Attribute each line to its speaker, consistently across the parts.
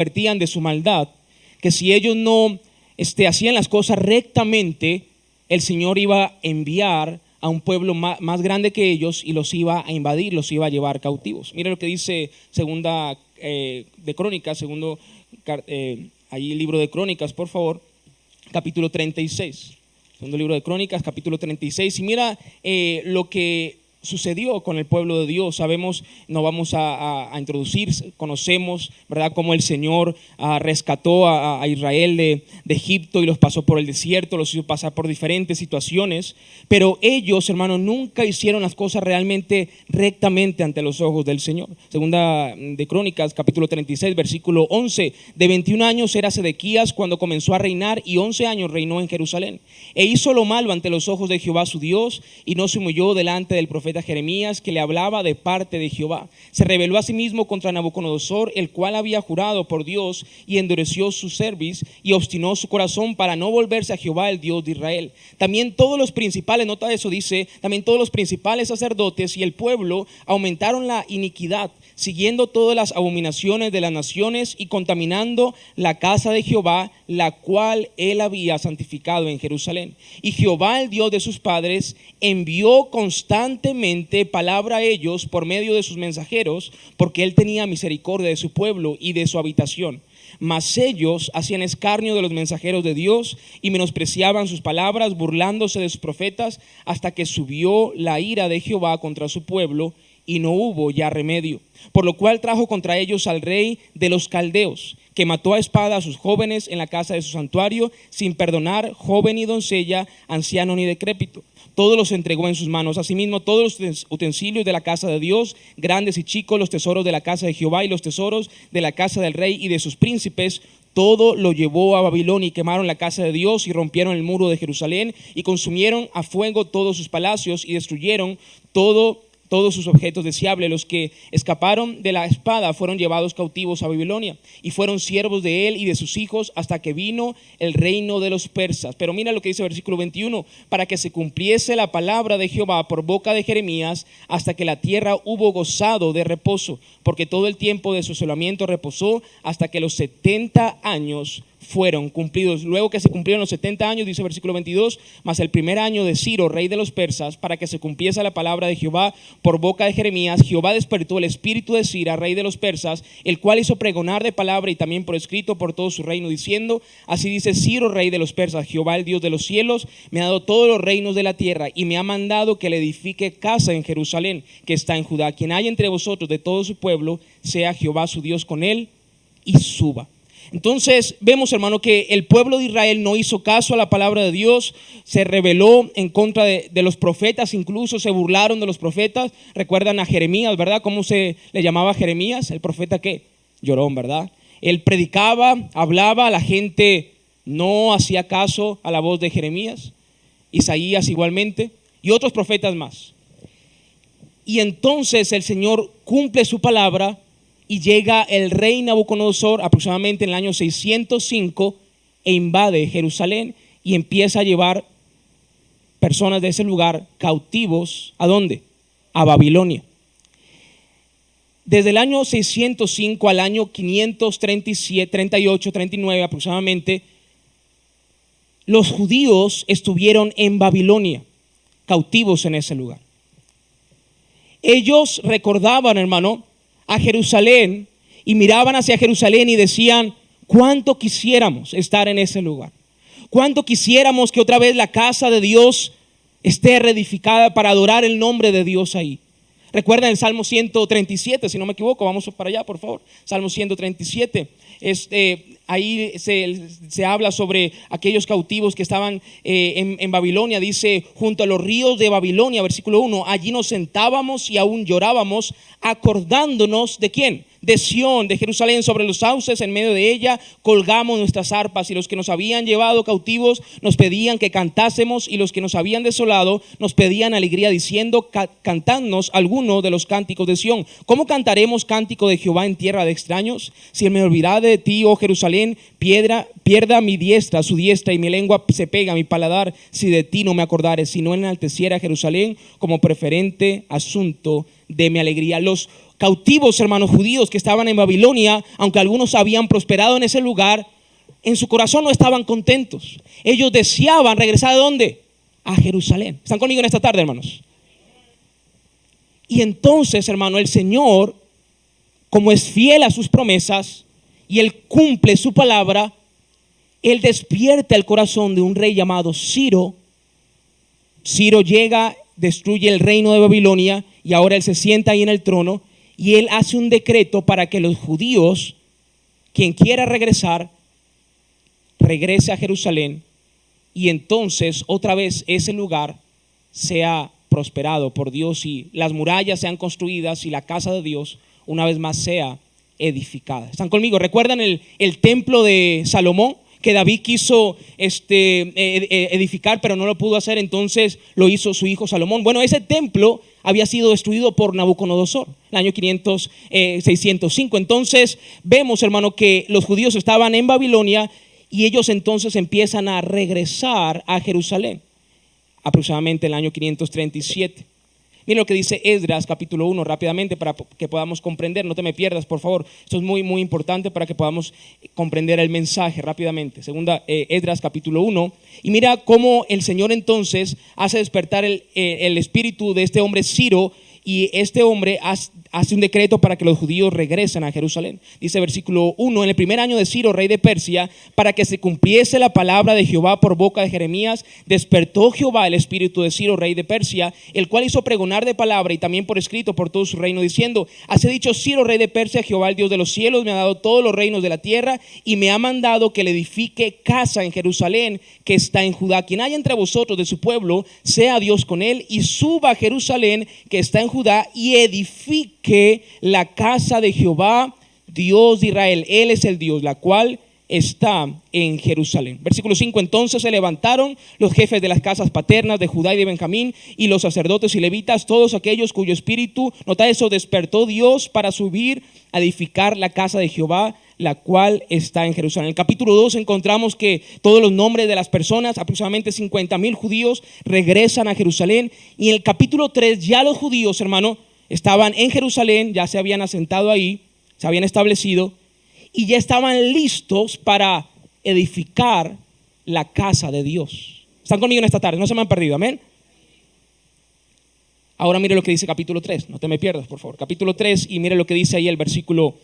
Speaker 1: advertían de su maldad, que si ellos no hacían las cosas rectamente, el Señor iba a enviar a un pueblo más grande que ellos y los iba a invadir, los iba a llevar cautivos. Mira lo que dice segunda de Crónicas, ahí el libro de Crónicas, por favor, capítulo 36. Segundo libro de Crónicas, capítulo 36. Y mira lo que sucedió con el pueblo de Dios. Sabemos, no vamos a introducir, conocemos, ¿verdad?, cómo el Señor rescató a Israel de Egipto y los pasó por el desierto, los hizo pasar por diferentes situaciones, pero ellos, hermanos, nunca hicieron las cosas realmente rectamente ante los ojos del Señor. Segunda de Crónicas, capítulo 36, versículo 11. De 21 años era Sedequías cuando comenzó a reinar, y 11 años reinó en Jerusalén. E hizo lo malo ante los ojos de Jehová su Dios, y no se humilló delante del profeta Jeremías, que le hablaba de parte de Jehová. Se rebeló a sí mismo contra Nabucodonosor, el cual había jurado por Dios, y endureció su cerviz y obstinó su corazón para no volverse a Jehová, el Dios de Israel. También todos los principales, nota eso, dice, también todos los principales sacerdotes y el pueblo aumentaron la iniquidad, siguiendo todas las abominaciones de las naciones y contaminando la casa de Jehová, la cual él había santificado en Jerusalén. Y Jehová, el Dios de sus padres, envió constantemente palabra a ellos por medio de sus mensajeros, porque él tenía misericordia de su pueblo y de su habitación. Mas ellos hacían escarnio de los mensajeros de Dios y menospreciaban sus palabras, burlándose de sus profetas, hasta que subió la ira de Jehová contra su pueblo, y no hubo ya remedio. Por lo cual trajo contra ellos al rey de los caldeos, que mató a espada a sus jóvenes en la casa de su santuario, sin perdonar joven ni doncella, anciano ni decrépito. Todos los entregó en sus manos. Asimismo, todos los utensilios de la casa de Dios, grandes y chicos, los tesoros de la casa de Jehová y los tesoros de la casa del rey y de sus príncipes, todo lo llevó a Babilonia, y quemaron la casa de Dios y rompieron el muro de Jerusalén y consumieron a fuego todos sus palacios y destruyeron todos sus objetos deseables. Los que escaparon de la espada fueron llevados cautivos a Babilonia y fueron siervos de él y de sus hijos hasta que vino el reino de los persas. Pero mira lo que dice el versículo 21, para que se cumpliese la palabra de Jehová por boca de Jeremías, hasta que la tierra hubo gozado de reposo, porque todo el tiempo de su asolamiento reposó hasta que los 70 años fueron cumplidos. Luego que se cumplieron los 70 años, dice el versículo 22, mas el primer año de Ciro, rey de los persas, para que se cumpliese la palabra de Jehová por boca de Jeremías, Jehová despertó el espíritu de Ciro, rey de los persas, el cual hizo pregonar de palabra y también por escrito por todo su reino, diciendo, así dice Ciro, rey de los persas, Jehová, el Dios de los cielos, me ha dado todos los reinos de la tierra y me ha mandado que le edifique casa en Jerusalén, que está en Judá. Quien haya entre vosotros de todo su pueblo, sea Jehová su Dios con él y suba. Entonces vemos, hermano, que el pueblo de Israel no hizo caso a la palabra de Dios, se rebeló en contra de los profetas, incluso se burlaron de los profetas. Recuerdan a Jeremías, ¿verdad? ¿Cómo se le llamaba a Jeremías? El profeta ¿qué? Llorón, ¿verdad? Él predicaba, hablaba, la gente no hacía caso a la voz de Jeremías. Isaías igualmente y otros profetas más. Y entonces el Señor cumple su palabra y llega el rey Nabucodonosor aproximadamente en el año 605 e invade Jerusalén y empieza a llevar personas de ese lugar cautivos. ¿A dónde? A Babilonia. Desde el año 605 al año 537, 38, 39 aproximadamente, los judíos estuvieron en Babilonia, cautivos en ese lugar. Ellos recordaban, hermano, a Jerusalén y miraban hacia Jerusalén y decían, cuánto quisiéramos estar en ese lugar, cuánto quisiéramos que otra vez la casa de Dios esté reedificada para adorar el nombre de Dios ahí. Recuerden el Salmo 137, si no me equivoco, vamos para allá por favor. Salmo 137, ahí se habla sobre aquellos cautivos que estaban en Babilonia. Dice, junto a los ríos de Babilonia, versículo 1, allí nos sentábamos y aún llorábamos, acordándonos ¿de quién? De Sión, de Jerusalén, sobre los sauces en medio de ella colgamos nuestras arpas, y los que nos habían llevado cautivos nos pedían que cantásemos, y los que nos habían desolado nos pedían alegría, diciendo, cantadnos alguno de los cánticos de Sión. ¿Cómo cantaremos cántico de Jehová en tierra de extraños? Si me olvidare de ti, oh Jerusalén, pierda mi diestra su diestra, y mi lengua se pega a mi paladar, si de ti no me acordare, si no enalteciera Jerusalén como preferente asunto de mi alegría. Los cautivos, hermanos judíos que estaban en Babilonia, aunque algunos habían prosperado en ese lugar, en su corazón no estaban contentos. Ellos deseaban regresar ¿a dónde? A Jerusalén. ¿Están conmigo en esta tarde, hermanos? Y entonces, hermano, el Señor, como es fiel a sus promesas y Él cumple su palabra, Él despierta el corazón de un rey llamado Ciro. Ciro llega, destruye el reino de Babilonia y ahora él se sienta ahí en el trono y él hace un decreto para que los judíos, quien quiera regresar, regrese a Jerusalén y entonces otra vez ese lugar sea prosperado por Dios y las murallas sean construidas y la casa de Dios una vez más sea edificada. ¿Están conmigo? ¿Recuerdan el templo de Salomón? Que David quiso edificar, pero no lo pudo hacer, entonces lo hizo su hijo Salomón. Bueno, ese templo había sido destruido por Nabucodonosor, el año 605. Entonces vemos, hermano, que los judíos estaban en Babilonia y ellos entonces empiezan a regresar a Jerusalén, aproximadamente el año 537. Miren lo que dice Esdras capítulo 1 rápidamente para que podamos comprender. No te me pierdas, por favor. Esto es muy, muy importante para que podamos comprender el mensaje rápidamente. Segunda, Esdras capítulo 1. Y mira cómo el Señor entonces hace despertar el espíritu de este hombre Ciro. Y este hombre hace un decreto para que los judíos regresen a Jerusalén. Dice versículo 1: en el primer año de Ciro, rey de Persia, para que se cumpliese la palabra de Jehová por boca de Jeremías, despertó Jehová el espíritu de Ciro, rey de Persia, el cual hizo pregonar de palabra y también por escrito por todo su reino, diciendo: así ha dicho Ciro, rey de Persia, Jehová el Dios de los cielos me ha dado todos los reinos de la tierra y me ha mandado que le edifique casa en Jerusalén, que está en Judá. Quien haya entre vosotros de su pueblo, sea Dios con él, y suba a Jerusalén, que está en Judá, y edifique la casa de Jehová, Dios de Israel. Él es el Dios, la cual está en Jerusalén. Versículo 5: entonces se levantaron los jefes de las casas paternas de Judá y de Benjamín, y los sacerdotes y levitas, todos aquellos cuyo espíritu, nota eso, despertó Dios para subir a edificar la casa de Jehová, la cual está en Jerusalén. En el capítulo 2 encontramos que todos los nombres de las personas, aproximadamente 50,000 judíos, regresan a Jerusalén. Y en el capítulo 3 ya los judíos, hermano, estaban en Jerusalén, ya se habían asentado ahí, se habían establecido y ya estaban listos para edificar la casa de Dios. ¿Están conmigo en esta tarde? No se me han perdido, amén. Ahora mire lo que dice capítulo 3, no te me pierdas, por favor. Capítulo 3 y mire lo que dice ahí el versículo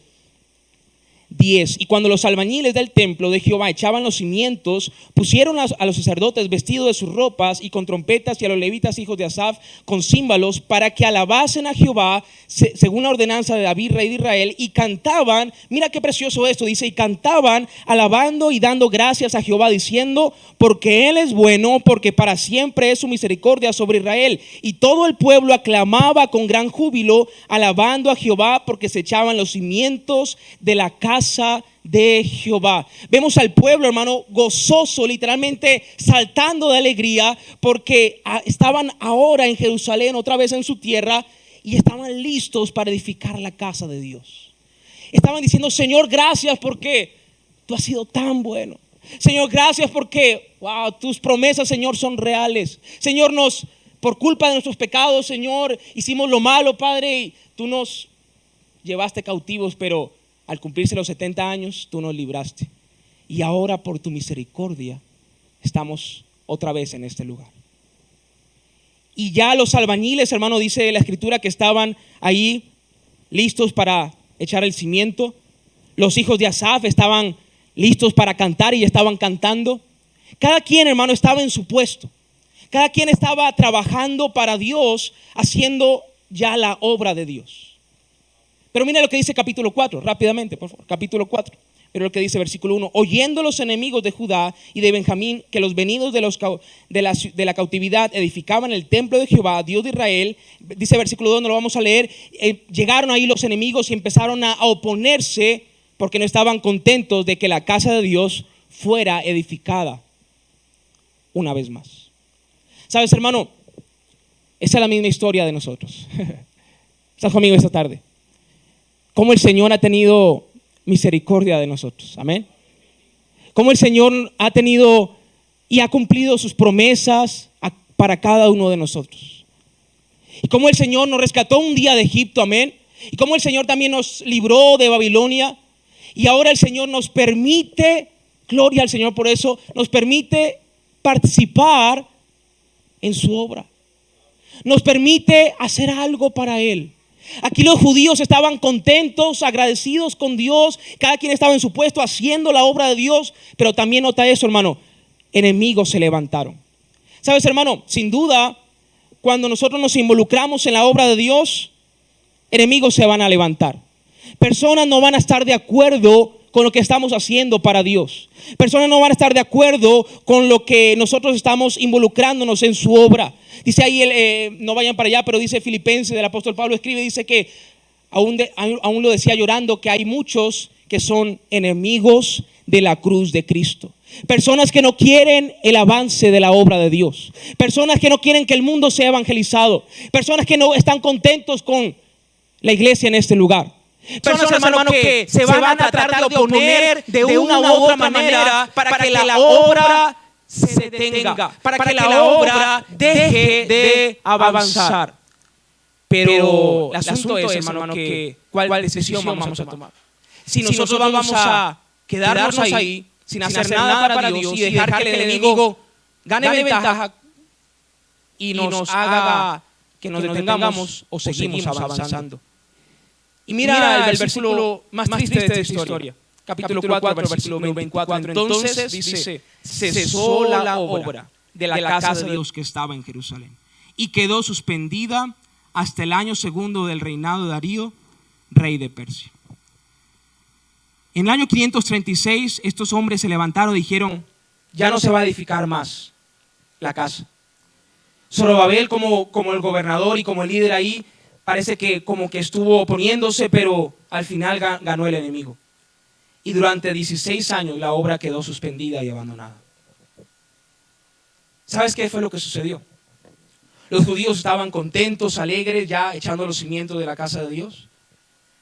Speaker 1: 10. Y cuando los albañiles del templo de Jehová echaban los cimientos, pusieron a los sacerdotes vestidos de sus ropas y con trompetas, y a los levitas hijos de Asaf con címbalos, para que alabasen a Jehová según la ordenanza de David rey de Israel, y cantaban. Mira qué precioso esto, dice: y cantaban alabando y dando gracias a Jehová, diciendo: porque Él es bueno, porque para siempre es su misericordia sobre Israel. Y todo el pueblo aclamaba con gran júbilo, alabando a Jehová, porque se echaban los cimientos de la casa de Jehová. Vemos al pueblo, hermano, gozoso, literalmente saltando de alegría, porque estaban ahora en Jerusalén, otra vez en su tierra, y estaban listos para edificar la casa de Dios. Estaban diciendo: Señor, gracias porque tú has sido tan bueno. Señor, gracias porque tus promesas, Señor, son reales. Señor, por culpa de nuestros pecados, Señor, hicimos lo malo, Padre, y tú nos llevaste cautivos, pero al cumplirse los 70 años, tú nos libraste. Y ahora por tu misericordia estamos otra vez en este lugar. Y ya los albañiles, hermano, dice la escritura, que estaban ahí listos para echar el cimiento. Los hijos de Asaf estaban listos para cantar y estaban cantando. Cada quien, hermano, estaba en su puesto. Cada quien estaba trabajando para Dios, haciendo ya la obra de Dios. Pero mira lo que dice capítulo 4, rápidamente, por favor. Capítulo 4, pero lo que dice versículo 1: oyendo los enemigos de Judá y de Benjamín que los venidos de la cautividad edificaban el templo de Jehová, Dios de Israel, dice versículo 2, no lo vamos a leer, llegaron ahí los enemigos y empezaron a oponerse, porque no estaban contentos de que la casa de Dios fuera edificada una vez más. ¿Sabes, hermano? Esa es la misma historia de nosotros. ¿Estás conmigo esta tarde? Cómo el Señor ha tenido misericordia de nosotros, amén. Cómo el Señor ha tenido y ha cumplido sus promesas para cada uno de nosotros. Y cómo el Señor nos rescató un día de Egipto, amén. y cómo el Señor también nos libró de Babilonia. Y ahora el Señor nos permite, gloria al Señor por eso, nos permite participar en su obra. Nos permite hacer algo para Él. Aquí los judíos estaban contentos, agradecidos con Dios. Cada quien estaba en su puesto haciendo la obra de Dios. Pero también nota eso, hermano, enemigos se levantaron. ¿Sabes, hermano? Sin duda, cuando nosotros nos involucramos en la obra de Dios, enemigos se van a levantar. Personas no van a estar de acuerdo con lo que estamos haciendo para Dios. Personas no van a estar de acuerdo con lo que nosotros estamos involucrándonos en su obra. Dice ahí, no vayan para allá, pero dice Filipenses, del apóstol Pablo escribe, dice que aún lo decía llorando, que hay muchos que son enemigos de la cruz de Cristo. Personas que no quieren el avance de la obra de Dios. Personas que no quieren que el mundo sea evangelizado. Personas que no están contentos con la iglesia en este lugar. Personas, hermano, que se van a tratar de oponer de una u otra manera para que la obra se detenga, para que la obra deje de avanzar. Pero el asunto es, hermano, que ¿cuál decisión vamos a tomar? Si nosotros vamos a quedarnos ahí sin hacer nada para Dios y dejar que el enemigo gane ventaja y nos haga que nos detengamos o seguimos avanzando. Y mira el versículo más triste de esta historia. Capítulo 4, versículo 24. Entonces dice, cesó la obra de la casa de Dios que estaba en Jerusalén y quedó suspendida hasta el año segundo del reinado de Darío, rey de Persia. En el año 536 estos hombres se levantaron y dijeron, ya no se va a edificar más la casa. Zorobabel como el gobernador y como el líder ahí, parece que como que estuvo oponiéndose, pero al final ganó el enemigo. Y durante 16 años la obra quedó suspendida y abandonada. ¿Sabes qué fue lo que sucedió? Los judíos estaban contentos, alegres, ya echando los cimientos de la casa de Dios.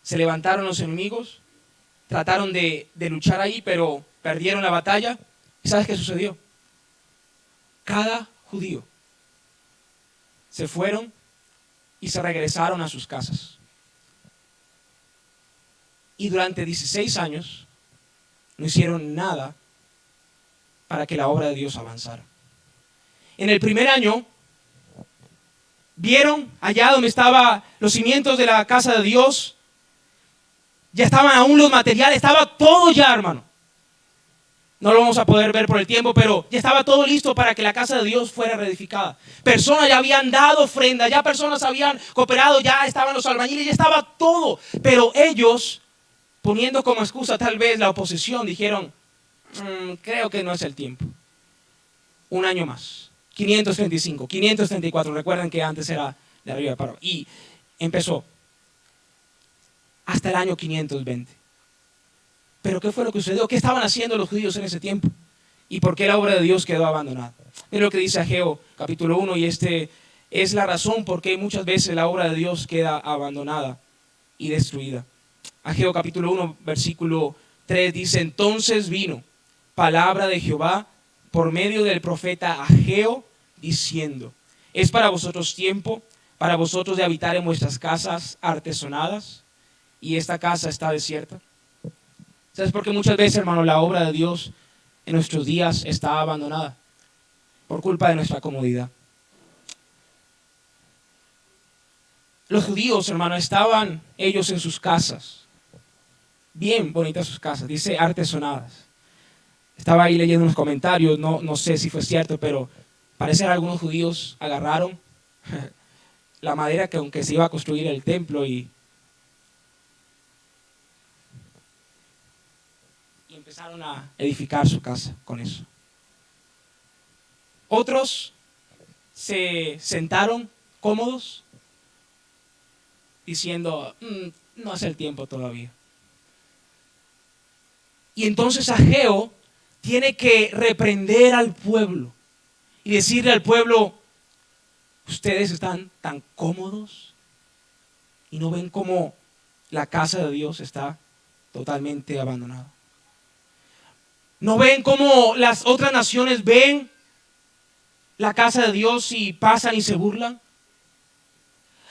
Speaker 1: Se levantaron los enemigos, trataron de luchar ahí, pero perdieron la batalla. ¿Y sabes qué sucedió? Cada judío se fueron y se regresaron a sus casas. Y durante 16 años no hicieron nada para que la obra de Dios avanzara. En el primer año, vieron allá donde estaban los cimientos de la casa de Dios, ya estaban aún los materiales, estaba todo ya, hermano. No lo vamos a poder ver por el tiempo, pero ya estaba todo listo para que la casa de Dios fuera reedificada. Personas ya habían dado ofrenda, ya personas habían cooperado, ya estaban los albañiles, ya estaba todo. Pero ellos, poniendo como excusa tal vez la oposición, dijeron, creo que no es el tiempo. Un año más, 535, 534, recuerden que antes era de arriba para abajo. Y empezó hasta el año 520. Pero ¿qué fue lo que sucedió? ¿Qué estaban haciendo los judíos en ese tiempo? ¿Y por qué la obra de Dios quedó abandonada? Mira lo que dice Ageo capítulo 1, y este es la razón por qué muchas veces la obra de Dios queda abandonada y destruida. Ageo capítulo 1, versículo 3 dice, entonces vino palabra de Jehová por medio del profeta Ageo, diciendo, ¿es para vosotros tiempo, para vosotros de habitar en vuestras casas artesonadas? Y esta casa está desierta. ¿Sabes por qué muchas veces, hermano, la obra de Dios en nuestros días está abandonada? Por culpa de nuestra comodidad. Los judíos, hermano, estaban ellos en sus casas. Bien bonitas sus casas, dice artesonadas. Estaba ahí leyendo unos comentarios, no sé si fue cierto, pero parece que algunos judíos agarraron la madera que aunque se iba a construir el templo y empezaron a edificar su casa con eso. Otros se sentaron cómodos diciendo, no es el tiempo todavía. Y entonces Ageo tiene que reprender al pueblo y decirle al pueblo, ustedes están tan cómodos y no ven cómo la casa de Dios está totalmente abandonada. ¿No ven cómo las otras naciones ven la casa de Dios y pasan y se burlan?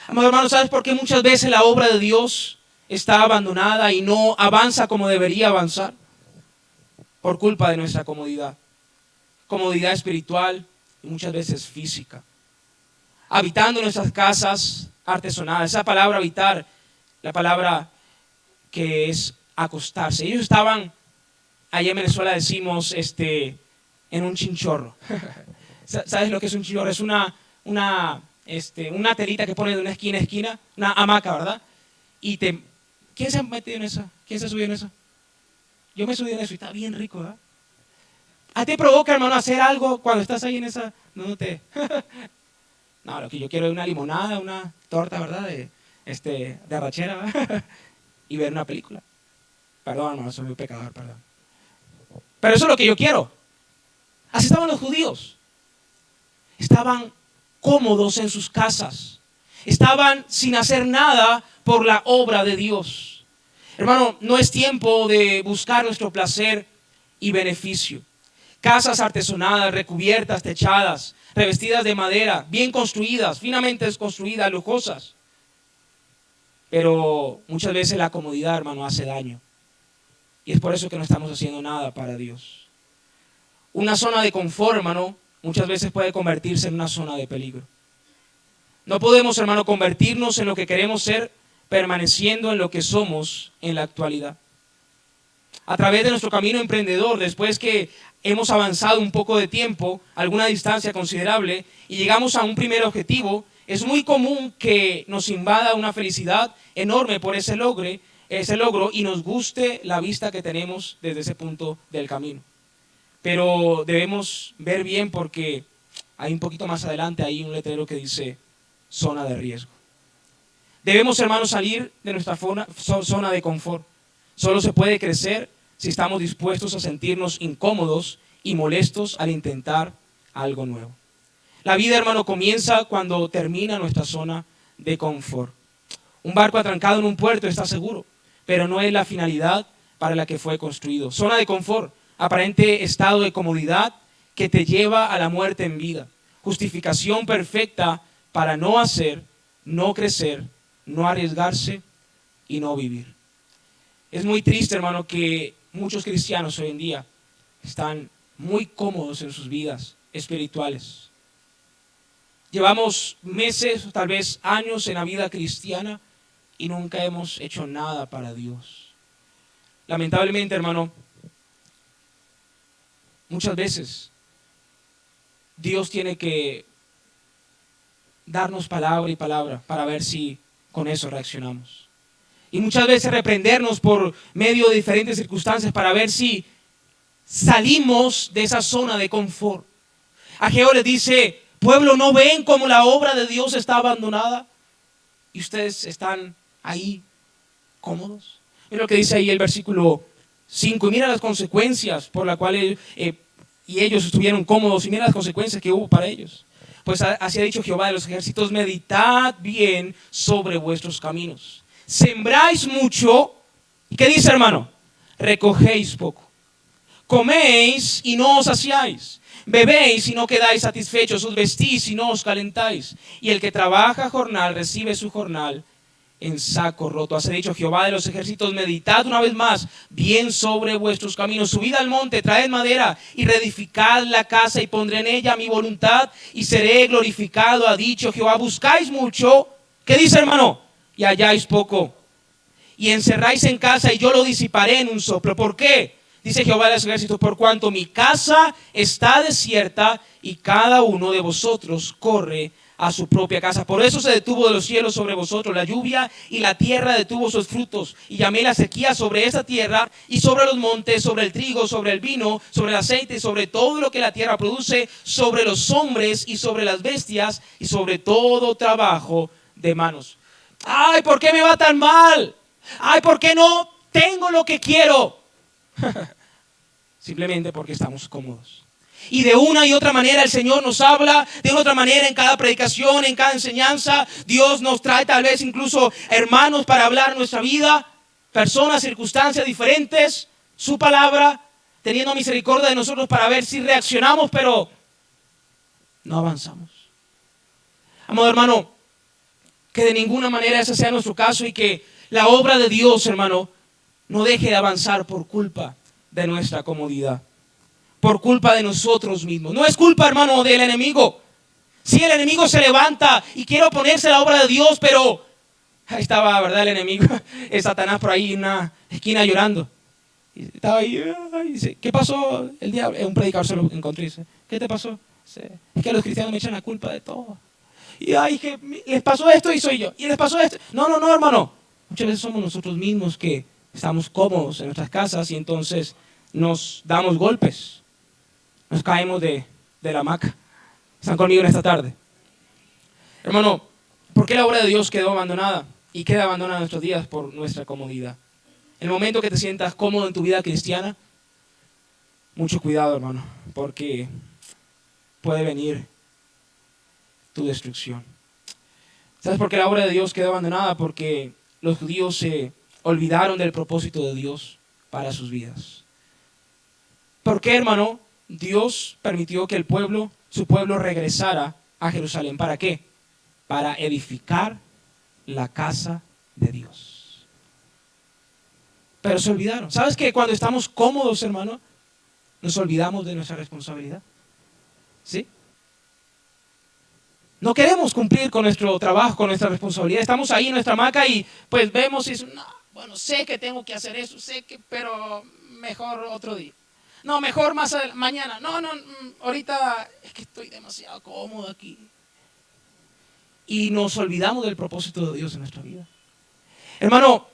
Speaker 1: Amado hermano, ¿sabes por qué muchas veces la obra de Dios está abandonada y no avanza como debería avanzar? Por culpa de nuestra comodidad. Comodidad espiritual y muchas veces física. Habitando en nuestras casas artesonadas. Esa palabra habitar, la palabra que es acostarse. Ellos estaban, allá en Venezuela decimos, en un chinchorro. ¿Sabes lo que es un chinchorro? Es una telita que ponen de una esquina a esquina, una hamaca, ¿verdad? ¿Quién se ha metido en esa? ¿Quién se ha subido en esa? Yo me subí en eso y está bien rico, ¿verdad? ¿A ti te provoca, hermano, hacer algo cuando estás ahí en esa? No, lo que yo quiero es una limonada, una torta, ¿verdad? De arrachera, ¿verdad? Y ver una película. Perdón, hermano, soy un pecador, perdón. Pero eso es lo que yo quiero. Así estaban los judíos. Estaban cómodos en sus casas. Estaban sin hacer nada por la obra de Dios. Hermano, no es tiempo de buscar nuestro placer y beneficio. Casas artesonadas, recubiertas, techadas, revestidas de madera, bien construidas, finamente construidas, lujosas. Pero muchas veces la comodidad, hermano, hace daño. Y es por eso que no estamos haciendo nada para Dios. Una zona de confort, hermano, muchas veces puede convertirse en una zona de peligro. No podemos, hermano, convertirnos en lo que queremos ser permaneciendo en lo que somos en la actualidad. A través de nuestro camino emprendedor, después que hemos avanzado un poco de tiempo, alguna distancia considerable, y llegamos a un primer objetivo, es muy común que nos invada una felicidad enorme por ese logro y nos guste la vista que tenemos desde ese punto del camino. Pero debemos ver bien porque hay un poquito más adelante ahí un letrero que dice zona de riesgo. Debemos, hermanos, salir de nuestra zona de confort. Solo se puede crecer si estamos dispuestos a sentirnos incómodos y molestos al intentar algo nuevo. La vida, hermano, comienza cuando termina nuestra zona de confort. Un barco atrancado en un puerto está seguro, pero no es la finalidad para la que fue construido. Zona de confort, aparente estado de comodidad que te lleva a la muerte en vida. Justificación perfecta para no hacer, no crecer, no arriesgarse y no vivir. Es muy triste, hermano, que muchos cristianos hoy en día están muy cómodos en sus vidas espirituales. Llevamos meses, tal vez años en la vida cristiana y nunca hemos hecho nada para Dios. Lamentablemente, hermano, muchas veces Dios tiene que darnos palabra y palabra para ver si con eso reaccionamos. Y muchas veces reprendernos por medio de diferentes circunstancias para ver si salimos de esa zona de confort. Ageo les dice: pueblo, ¿no ven cómo la obra de Dios está abandonada? Y ustedes están ahí cómodos. Mira lo que dice ahí el versículo 5. Y mira las consecuencias por las cuales y ellos estuvieron cómodos. Y mira las consecuencias que hubo para ellos. Pues así ha dicho Jehová de los ejércitos: meditad bien sobre vuestros caminos. Sembráis mucho. ¿Y qué dice, hermano? Recogéis poco. Coméis y no os saciáis. Bebéis y no quedáis satisfechos. Os vestís y no os calentáis. Y el que trabaja jornal recibe su jornal en saco roto. Así ha dicho Jehová de los ejércitos: meditad una vez más bien sobre vuestros caminos. Subid al monte, traed madera y reedificad la casa y pondré en ella mi voluntad y seré glorificado. Ha dicho Jehová: buscáis mucho. ¿Qué dice, hermano? Y halláis poco. Y encerráis en casa y yo lo disiparé en un soplo. ¿Por qué? Dice Jehová de los ejércitos: por cuanto mi casa está desierta y cada uno de vosotros corre a su propia casa. Por eso se detuvo de los cielos sobre vosotros la lluvia y la tierra detuvo sus frutos. Y llamé la sequía sobre esta tierra y sobre los montes, sobre el trigo, sobre el vino, sobre el aceite, sobre todo lo que la tierra produce, sobre los hombres y sobre las bestias y sobre todo trabajo de manos. Ay, ¿por qué me va tan mal? Ay, ¿por qué no tengo lo que quiero? Simplemente porque estamos cómodos. Y de una y otra manera el Señor nos habla, de una otra manera en cada predicación, en cada enseñanza. Dios nos trae tal vez incluso hermanos para hablar nuestra vida, personas, circunstancias diferentes, su palabra, teniendo misericordia de nosotros para ver si reaccionamos, pero no avanzamos. Amado hermano, Que de ninguna manera ese sea nuestro caso y que la obra de Dios, hermano, no deje de avanzar por culpa de nuestra comodidad, por culpa de nosotros mismos. No es culpa, hermano, del enemigo. Si el enemigo se levanta y quiere oponerse a la obra de Dios, pero ahí estaba, ¿verdad? El enemigo, es Satanás por ahí en una esquina llorando. Y estaba ahí, dice, ¿qué pasó? El diablo, un predicador se lo encontró y dice, ¿qué te pasó? Dice, es que los cristianos me echan la culpa de todo. Y ay, que les pasó esto y soy yo. Y les pasó esto. No, no, no, hermano. Muchas veces somos nosotros mismos que estamos cómodos en nuestras casas y entonces nos damos golpes. Nos caemos de la hamaca. ¿Están conmigo en esta tarde? Hermano, ¿por qué la obra de Dios quedó abandonada? Y queda abandonada en nuestros días por nuestra comodidad. En el momento que te sientas cómodo en tu vida cristiana, mucho cuidado, hermano, porque puede venir tu destrucción. ¿Sabes por qué la obra de Dios quedó abandonada? Porque los judíos se olvidaron del propósito de Dios para sus vidas. ¿Por qué, hermano? Dios permitió que su pueblo regresara a Jerusalén. ¿Para qué? Para edificar la casa de Dios. Pero se olvidaron. ¿Sabes que cuando estamos cómodos, hermano, nos olvidamos de nuestra responsabilidad? ¿Sí? No queremos cumplir con nuestro trabajo, con nuestra responsabilidad. Estamos ahí en nuestra hamaca y pues vemos y no, bueno, sé que tengo que hacer eso, pero mejor otro día. No, mejor mañana. No, ahorita es que estoy demasiado cómodo aquí. Y nos olvidamos del propósito de Dios en nuestra vida. Hermano,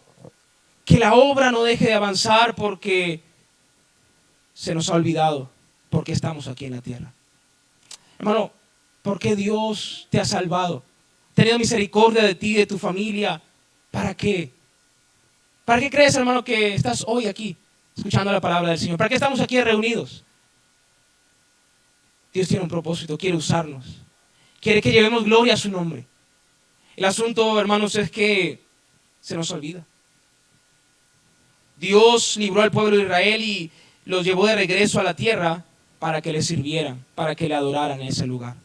Speaker 1: que la obra no deje de avanzar porque se nos ha olvidado porque estamos aquí en la tierra. Hermano, porque Dios te ha salvado, ha tenido misericordia de ti y de tu familia. ¿Para qué? ¿Para qué crees, hermano, que estás hoy aquí escuchando la palabra del Señor? ¿Para qué estamos aquí reunidos? Dios tiene un propósito, quiere usarnos, quiere que llevemos gloria a su nombre. El asunto, hermanos, es que se nos olvida. Dios libró al pueblo de Israel y los llevó de regreso a la tierra para que le sirvieran, para que le adoraran en ese lugar.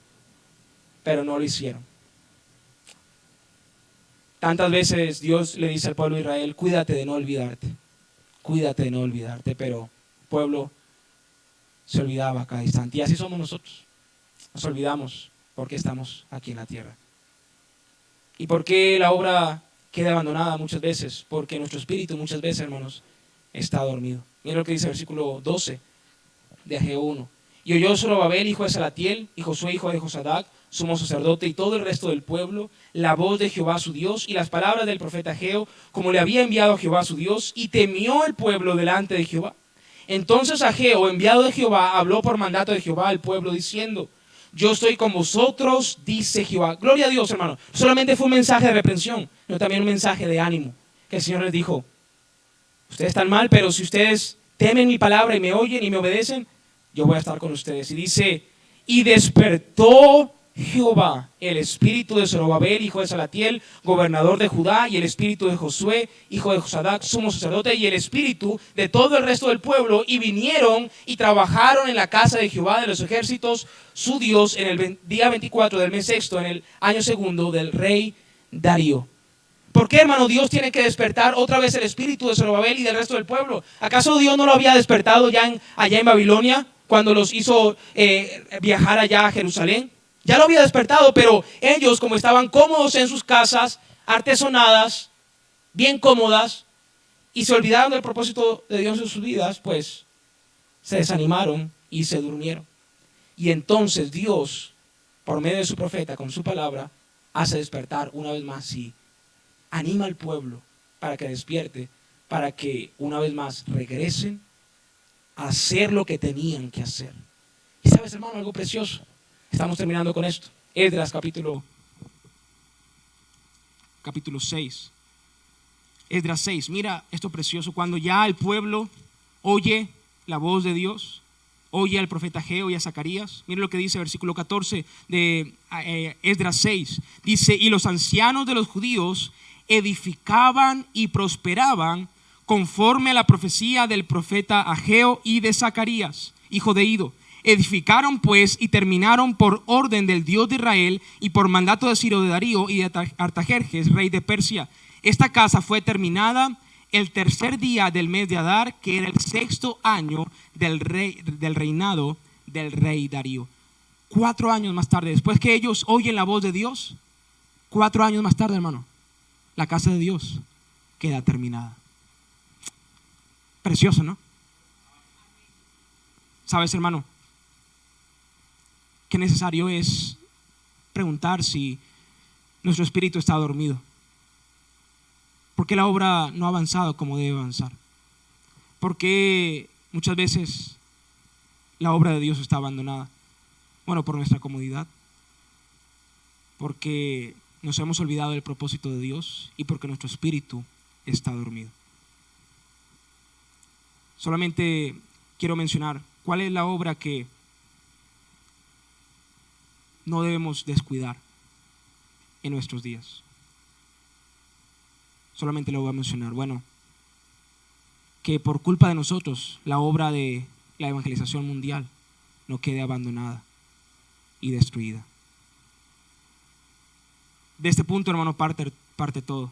Speaker 1: Pero no lo hicieron. Tantas veces Dios le dice al pueblo de Israel, cuídate de no olvidarte, pero el pueblo se olvidaba a cada instante. Y así somos nosotros. Nos olvidamos porque estamos aquí en la tierra. ¿Y por qué la obra queda abandonada muchas veces? Porque nuestro espíritu muchas veces, hermanos, está dormido. Mira lo que dice el versículo 12 de Ageo 1. Y oyó Zorobabel, hijo de Salatiel, y Josué, hijo de Josadac, sumo sacerdote, y todo el resto del pueblo, la voz de Jehová su Dios, y las palabras del profeta Ageo, como le había enviado a Jehová su Dios, y temió el pueblo delante de Jehová. Entonces Ageo, enviado de Jehová, habló por mandato de Jehová al pueblo, diciendo, yo estoy con vosotros, dice Jehová. Gloria a Dios, hermano. Solamente fue un mensaje de reprensión, pero también un mensaje de ánimo, que el Señor les dijo, ustedes están mal, pero si ustedes temen mi palabra y me oyen y me obedecen, yo voy a estar con ustedes. Y dice, y despertó Jehová el espíritu de Zorobabel, hijo de Salatiel, gobernador de Judá, y el espíritu de Josué, hijo de Josadac, sumo sacerdote, y el espíritu de todo el resto del pueblo, y vinieron y trabajaron en la casa de Jehová de los ejércitos, su Dios, en el día 24 del mes sexto, en el año segundo del rey Darío. ¿Por qué, hermano, Dios tiene que despertar otra vez el espíritu de Zorobabel y del resto del pueblo? ¿Acaso Dios no lo había despertado allá en Babilonia, cuando los hizo viajar allá a Jerusalén? Ya lo había despertado, pero ellos, como estaban cómodos en sus casas, artesonadas, bien cómodas, y se olvidaron del propósito de Dios en sus vidas, pues se desanimaron y se durmieron. Y entonces Dios, por medio de su profeta, con su palabra, hace despertar una vez más y anima al pueblo para que despierte, para que una vez más regresen a hacer lo que tenían que hacer. Y sabes, hermano, algo precioso. Estamos terminando con esto. Esdras capítulo 6. Esdras 6. Mira esto precioso. Cuando ya el pueblo oye la voz de Dios, oye al profeta Ageo y a Zacarías. Mira lo que dice el versículo 14 de Esdras 6. Dice, y los ancianos de los judíos edificaban y prosperaban conforme a la profecía del profeta Ageo y de Zacarías, hijo de Ido, Edificaron pues y terminaron por orden del Dios de Israel y por mandato de Ciro de Darío y de Artajerjes, rey de Persia. Esta casa fue terminada el tercer día del mes de Adar, que era el sexto año del reinado del rey Darío. 4 años más tarde, después que ellos oyen la voz de Dios, 4 años más tarde, hermano, la casa de Dios queda terminada. Precioso, ¿no? ¿Sabes, hermano? Qué necesario es preguntar si nuestro espíritu está dormido. ¿Por qué la obra no ha avanzado como debe avanzar? ¿Por qué muchas veces la obra de Dios está abandonada? Bueno, por nuestra comodidad, porque nos hemos olvidado del propósito de Dios y porque nuestro espíritu está dormido. Solamente quiero mencionar cuál es la obra que no debemos descuidar en nuestros días. Solamente lo voy a mencionar. Bueno, que por culpa de nosotros la obra de la evangelización mundial no quede abandonada y destruida. De este punto, hermano, parte todo.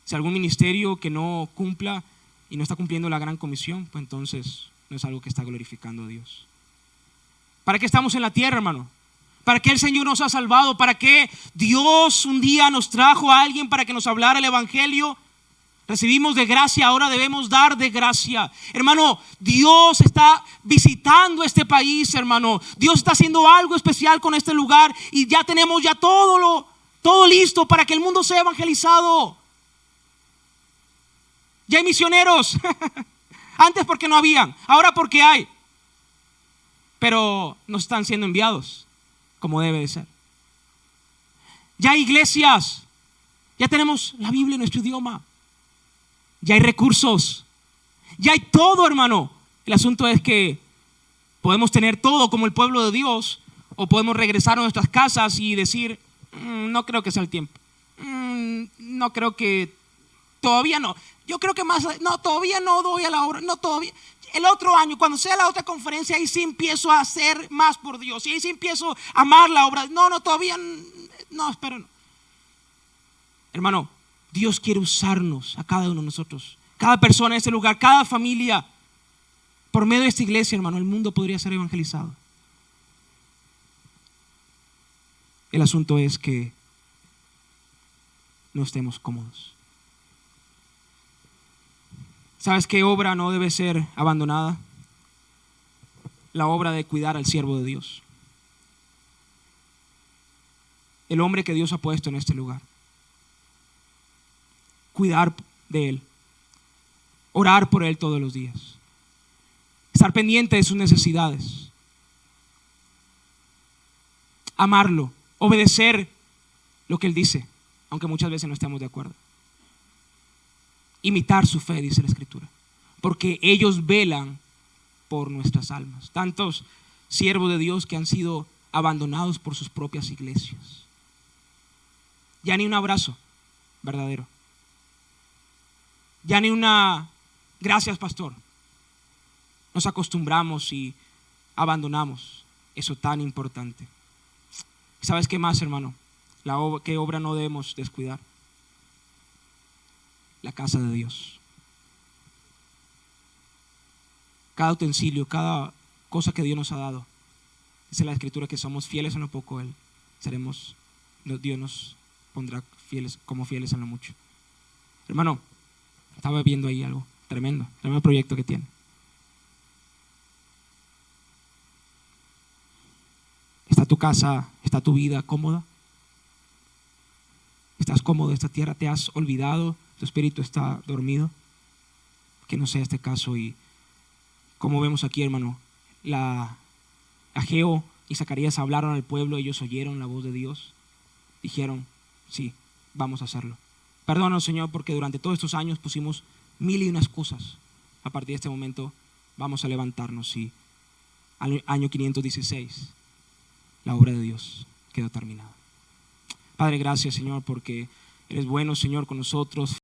Speaker 1: Si algún ministerio que no cumpla y no está cumpliendo la gran comisión, pues entonces no es algo que está glorificando a Dios. ¿Para qué estamos en la tierra, hermano? ¿Para qué el Señor nos ha salvado? ¿Para qué Dios un día nos trajo a alguien para que nos hablara el evangelio? Recibimos de gracia, ahora debemos dar de gracia. Hermano, Dios está visitando este país, hermano. Dios está haciendo algo especial con este lugar y ya tenemos todo listo para que el mundo sea evangelizado. Ya hay misioneros. Antes porque no habían, ahora porque hay. Pero no están siendo enviados como debe de ser. Ya hay iglesias, ya tenemos la Biblia en nuestro idioma, ya hay recursos, ya hay todo, hermano. El asunto es que podemos tener todo como el pueblo de Dios, o podemos regresar a nuestras casas y decir, no creo que sea el tiempo, no creo que, todavía no, yo creo que más, no, todavía no doy a la obra, no, todavía. El otro año, cuando sea la otra conferencia, ahí sí empiezo a hacer más por Dios. Y ahí sí empiezo a amar la obra. No, todavía no, espera. No. Hermano, Dios quiere usarnos a cada uno de nosotros. Cada persona en este lugar, cada familia. Por medio de esta iglesia, hermano, el mundo podría ser evangelizado. El asunto es que no estemos cómodos. ¿Sabes qué obra no debe ser abandonada? La obra de cuidar al siervo de Dios. El hombre que Dios ha puesto en este lugar. Cuidar de él. Orar por él todos los días. Estar pendiente de sus necesidades. Amarlo. Obedecer lo que él dice, aunque muchas veces no estemos de acuerdo. Imitar su fe, dice la Escritura, porque ellos velan por nuestras almas. Tantos siervos de Dios que han sido abandonados por sus propias iglesias. Ya ni un abrazo verdadero. Ya ni una gracias, pastor. Nos acostumbramos y abandonamos eso tan importante. ¿Sabes qué más, hermano? ¿Qué obra no debemos descuidar? La casa de Dios. Cada utensilio, cada cosa que Dios nos ha dado. Dice la Escritura que somos fieles en lo poco, Dios nos pondrá como fieles en lo mucho. Hermano, estaba viendo ahí algo tremendo proyecto que tiene. ¿Está tu casa, está tu vida cómoda? ¿Estás cómodo en esta tierra? ¿Te has olvidado? ¿Tu espíritu está dormido? Que no sea este caso. Y como vemos aquí, hermano, Ageo y Zacarías hablaron al pueblo, ellos oyeron la voz de Dios, dijeron, sí, vamos a hacerlo. Perdónanos, Señor, porque durante todos estos años pusimos 1001 excusas. A partir de este momento vamos a levantarnos y al año 516 la obra de Dios quedó terminada. Padre, gracias, Señor, porque eres bueno, Señor, con nosotros.